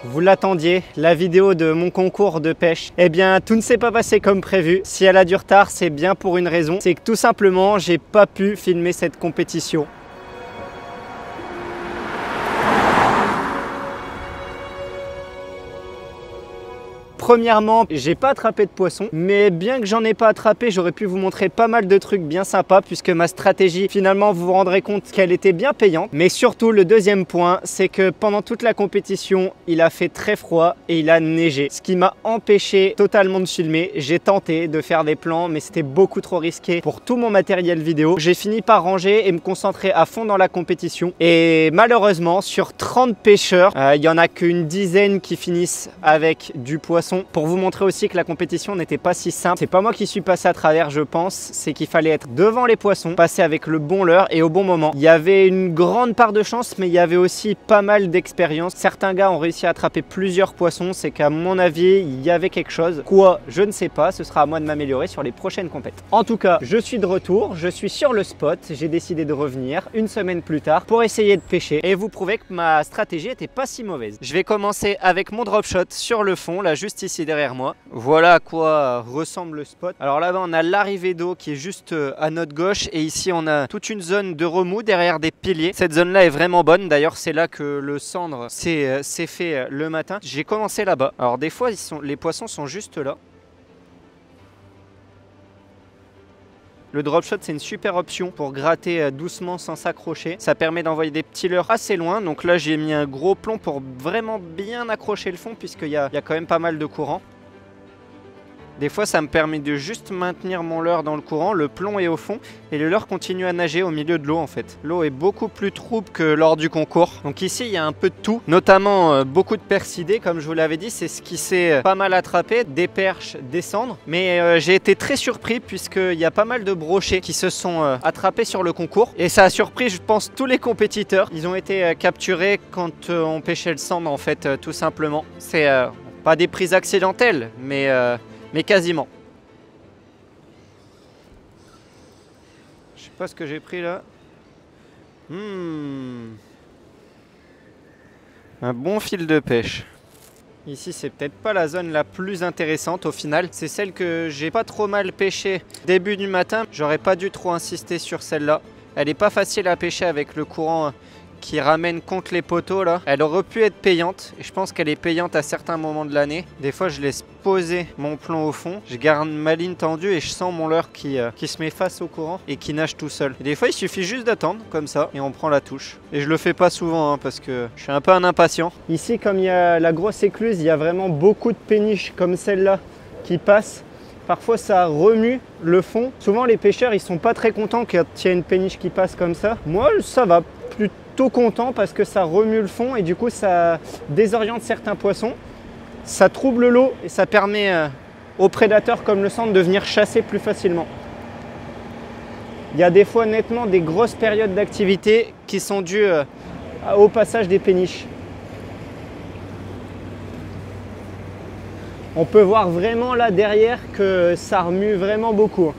Vous l'attendiez, la vidéo de mon concours de pêche. Eh bien, tout ne s'est pas passé comme prévu. Si elle a du retard, c'est bien pour une raison. C'est que tout simplement, j'ai pas pu filmer cette compétition. Premièrement, j'ai pas attrapé de poisson, mais bien que j'en ai pas attrapé, j'aurais pu vous montrer pas mal de trucs bien sympas puisque ma stratégie, finalement, vous vous rendrez compte qu'elle était bien payante. Mais surtout, le deuxième point, c'est que pendant toute la compétition, il a fait très froid et il a neigé, ce qui m'a empêché totalement de filmer. J'ai tenté de faire des plans, mais c'était beaucoup trop risqué pour tout mon matériel vidéo. J'ai fini par ranger et me concentrer à fond dans la compétition. Et malheureusement, sur 30 pêcheurs, il y en a qu'une dizaine qui finissent avec du poisson. Pour vous montrer aussi que la compétition n'était pas si simple, c'est pas moi qui suis passé à travers, je pense, c'est qu'il fallait être devant les poissons, passer avec le bon leurre et au bon moment. Il y avait une grande part de chance, mais il y avait aussi pas mal d'expérience. Certains gars ont réussi à attraper plusieurs poissons, c'est qu'à mon avis, il y avait quelque chose. Quoi, je ne sais pas, ce sera à moi de m'améliorer sur les prochaines compétitions. En tout cas, je suis de retour, je suis sur le spot, j'ai décidé de revenir une semaine plus tard pour essayer de pêcher et vous prouver que ma stratégie était pas si mauvaise. Je vais commencer avec mon drop shot sur le fond, là juste ici derrière moi. Voilà à quoi ressemble le spot. Alors là-bas on a l'arrivée d'eau qui est juste à notre gauche et ici on a toute une zone de remous derrière des piliers. Cette zone là est vraiment bonne, d'ailleurs c'est là que le cendre s'est fait le matin. J'ai commencé là-bas. Alors des fois les poissons sont juste là. Le drop shot, c'est une super option pour gratter doucement sans s'accrocher. Ça permet d'envoyer des petits leurres assez loin. Donc là, j'ai mis un gros plomb pour vraiment bien accrocher le fond puisqu'il y a quand même pas mal de courant. Des fois, ça me permet de juste maintenir mon leurre dans le courant, le plomb est au fond et le leurre continue à nager au milieu de l'eau en fait. L'eau est beaucoup plus trouble que lors du concours. Donc ici, il y a un peu de tout, notamment beaucoup de percidés, comme je vous l'avais dit, c'est ce qui s'est pas mal attrapé, des perches, des cendres. Mais j'ai été très surpris puisqu'il y a pas mal de brochets qui se sont attrapés sur le concours. Et ça a surpris, je pense, tous les compétiteurs. Ils ont été capturés quand on pêchait le cendre en fait, tout simplement. C'est pas des prises accidentelles, mais quasiment. Je sais pas ce que j'ai pris là. Un bon fil de pêche. Ici, c'est peut-être pas la zone la plus intéressante au final. C'est celle que j'ai pas trop mal pêchée début du matin. J'aurais pas dû trop insister sur celle-là. Elle est pas facile à pêcher avec le courant qui ramène contre les poteaux là. Elle aurait pu être payante et je pense qu'elle est payante à certains moments de l'année. Des fois je laisse poser mon plomb au fond, je garde ma ligne tendue et je sens mon leurre qui se met face au courant et qui nage tout seul. Et des fois il suffit juste d'attendre comme ça et on prend la touche. Et je le fais pas souvent hein, parce que je suis un peu un impatient. Ici comme il y a la grosse écluse, il y a vraiment beaucoup de péniches comme celle-là qui passent. Parfois ça remue le fond. Souvent les pêcheurs ils sont pas très contents quand il y a une péniche qui passe comme ça. Moi ça va, plutôt content parce que ça remue le fond et du coup ça désoriente certains poissons. Ça trouble l'eau et ça permet aux prédateurs comme le cendre de venir chasser plus facilement. Il y a des fois nettement des grosses périodes d'activité qui sont dues au passage des péniches. On peut voir vraiment là derrière que ça remue vraiment beaucoup.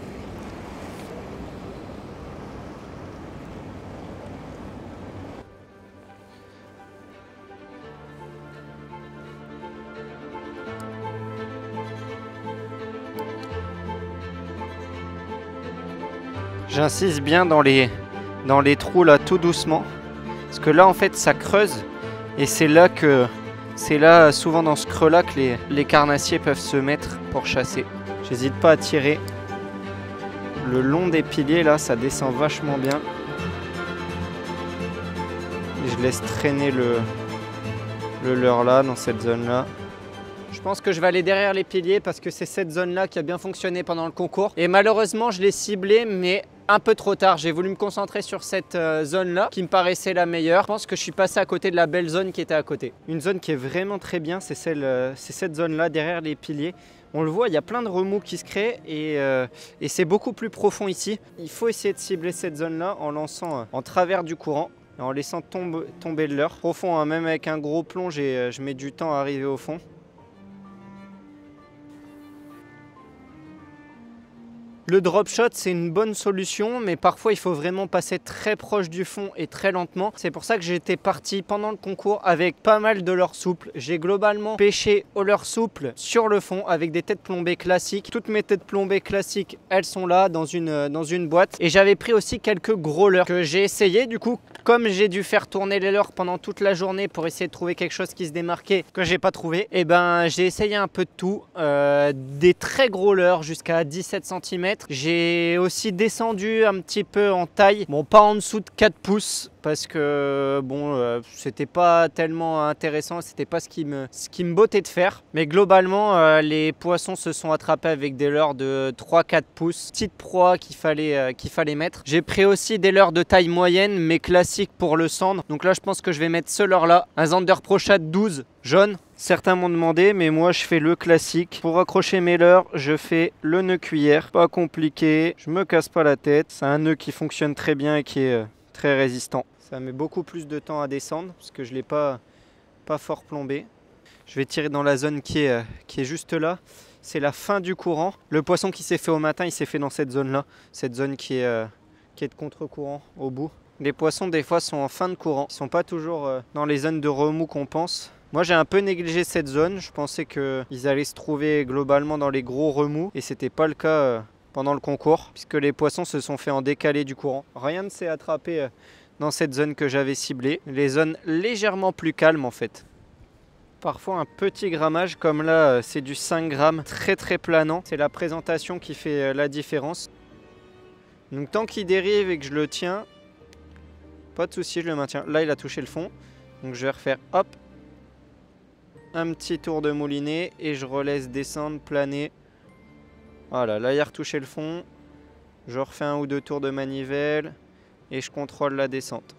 J'insiste bien dans les trous là tout doucement. Parce que là en fait ça creuse et c'est là souvent dans ce creux là que les carnassiers peuvent se mettre pour chasser. J'hésite pas à tirer le long des piliers là, ça descend vachement bien. Et je laisse traîner le leurre là dans cette zone là. Je pense que je vais aller derrière les piliers parce que c'est cette zone là qui a bien fonctionné pendant le concours. Et malheureusement je l'ai ciblé mais un peu trop tard. J'ai voulu me concentrer sur cette zone là qui me paraissait la meilleure. Je pense que je suis passé à côté de la belle zone qui était à côté. Une zone qui est vraiment très bien, c'est cette zone là derrière les piliers. On le voit, il y a plein de remous qui se créent et c'est beaucoup plus profond ici. Il faut essayer de cibler cette zone là en lançant en travers du courant. En laissant tomber le leurre. Profond, hein, même avec un gros plomb, je mets du temps à arriver au fond. Le drop shot, c'est une bonne solution, mais parfois il faut vraiment passer très proche du fond et très lentement. C'est pour ça que j'étais parti pendant le concours avec pas mal de leurres souples. J'ai globalement pêché au leurre souple sur le fond avec des têtes plombées classiques. Toutes mes têtes plombées classiques, elles sont là dans une boîte. Et j'avais pris aussi quelques gros leurres que j'ai essayé. Du coup, comme j'ai dû faire tourner les leurres pendant toute la journée pour essayer de trouver quelque chose qui se démarquait, que j'ai pas trouvé, et ben j'ai essayé un peu de tout. Des très gros leurres jusqu'à 17 cm. J'ai aussi descendu un petit peu en taille, bon pas en dessous de 4 pouces parce que bon c'était pas tellement intéressant, c'était pas ce qui me bottait de faire, mais globalement les poissons se sont attrapés avec des leurres de 3-4 pouces, petite proie qu'il fallait mettre. J'ai pris aussi des leurres de taille moyenne mais classiques pour le sandre, donc là je pense que je vais mettre ce leurre là, un Zander Pro Shad 12 jaune. Certains m'ont demandé, mais moi je fais le classique. Pour accrocher mes leurres, je fais le nœud cuillère. Pas compliqué, je me casse pas la tête. C'est un nœud qui fonctionne très bien et qui est très résistant. Ça met beaucoup plus de temps à descendre parce que je ne l'ai pas fort plombé. Je vais tirer dans la zone qui est juste là. C'est la fin du courant. Le poisson qui s'est fait au matin, il s'est fait dans cette zone-là. Cette zone qui est de contre-courant au bout. Les poissons, des fois, sont en fin de courant. Ils ne sont pas toujours dans les zones de remous qu'on pense. Moi j'ai un peu négligé cette zone, je pensais qu'ils allaient se trouver globalement dans les gros remous et c'était pas le cas pendant le concours puisque les poissons se sont fait en décalé du courant. Rien ne s'est attrapé dans cette zone que j'avais ciblée, les zones légèrement plus calmes en fait. Parfois un petit grammage comme là c'est du 5 grammes très planant, c'est la présentation qui fait la différence. Donc tant qu'il dérive et que je le tiens, pas de souci, je le maintiens. Là il a touché le fond, donc je vais refaire hop. Un petit tour de moulinet et je relaisse descendre, planer. Voilà, là il a retouché le fond. Je refais un ou deux tours de manivelle et je contrôle la descente.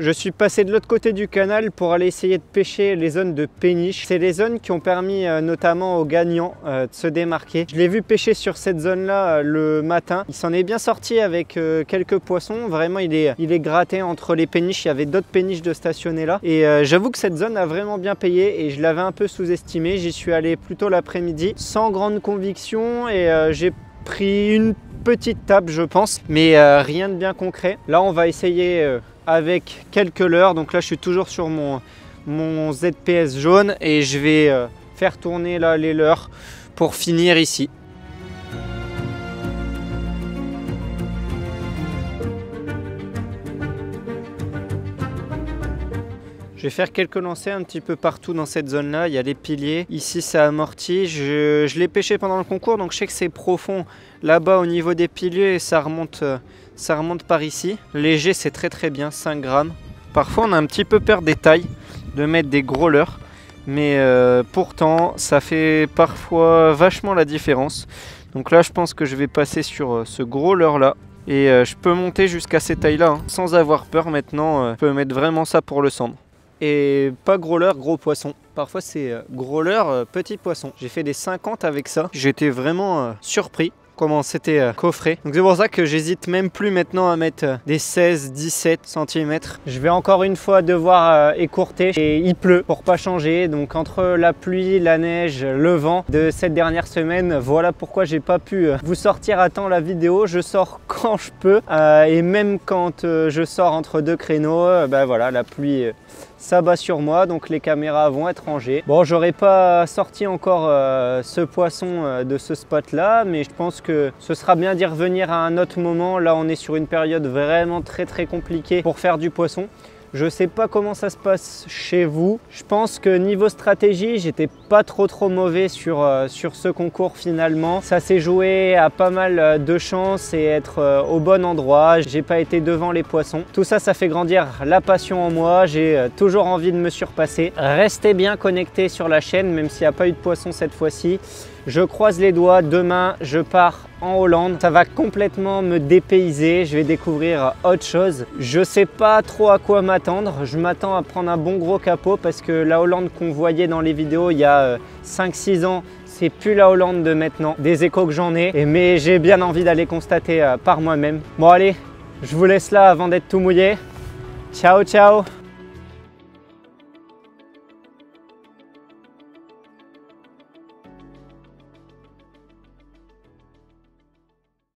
Je suis passé de l'autre côté du canal pour aller essayer de pêcher les zones de péniche. C'est les zones qui ont permis notamment aux gagnants de se démarquer. Je l'ai vu pêcher sur cette zone-là le matin. Il s'en est bien sorti avec quelques poissons. Vraiment, il est gratté entre les péniches. Il y avait d'autres péniches de stationner là. Et j'avoue que cette zone a vraiment bien payé et je l'avais un peu sous-estimé. J'y suis allé plutôt l'après-midi sans grande conviction et j'ai pris une petite tape, je pense, mais rien de bien concret. Là, on va essayer avec quelques leurres. Donc là je suis toujours sur mon ZPS jaune et je vais faire tourner là les leurres pour finir ici. Je vais faire quelques lancers un petit peu partout dans cette zone là, il y a les piliers, ici c'est amorti, je l'ai pêché pendant le concours donc je sais que c'est profond là-bas au niveau des piliers et ça remonte par ici. Léger c'est très bien, 5 grammes. Parfois on a un petit peu peur des tailles, de mettre des gros leurres, mais pourtant ça fait parfois vachement la différence. Donc là je pense que je vais passer sur ce gros leurre là. Et je peux monter jusqu'à ces tailles là, hein, sans avoir peur maintenant, je peux mettre vraiment ça pour le cendre. Et pas gros leurre, gros poisson. Parfois c'est gros leurre, petit poisson. J'ai fait des 50 avec ça. J'étais vraiment surpris comment c'était coffré. Donc c'est pour ça que j'hésite même plus maintenant à mettre des 16-17 cm. Je vais encore une fois devoir écourter et il pleut pour pas changer. Donc entre la pluie, la neige, le vent de cette dernière semaine, voilà pourquoi j'ai pas pu vous sortir à temps la vidéo. Je sors quand je peux et même quand je sors entre deux créneaux, ben voilà, la pluie s'abat sur moi, donc les caméras vont être rangées. Bon, j'aurais pas sorti encore ce poisson de ce spot là, mais je pense que ce sera bien d'y revenir à un autre moment. Là on est sur une période vraiment très compliquée pour faire du poisson. Je sais pas comment ça se passe chez vous. Je pense que niveau stratégie, j'étais pas trop mauvais sur ce concours finalement. Ça s'est joué à pas mal de chance et être au bon endroit. J'ai pas été devant les poissons. Tout ça, ça fait grandir la passion en moi. J'ai toujours envie de me surpasser. Restez bien connectés sur la chaîne, même s'il n'y a pas eu de poisson cette fois-ci. Je croise les doigts, demain je pars en Hollande. Ça va complètement me dépayser, je vais découvrir autre chose. Je sais pas trop à quoi m'attendre. Je m'attends à prendre un bon gros capot parce que la Hollande qu'on voyait dans les vidéos il y a 5-6 ans, c'est plus la Hollande de maintenant. Des échos que j'en ai, mais j'ai bien envie d'aller constater par moi-même. Bon allez, je vous laisse là avant d'être tout mouillé. Ciao ciao.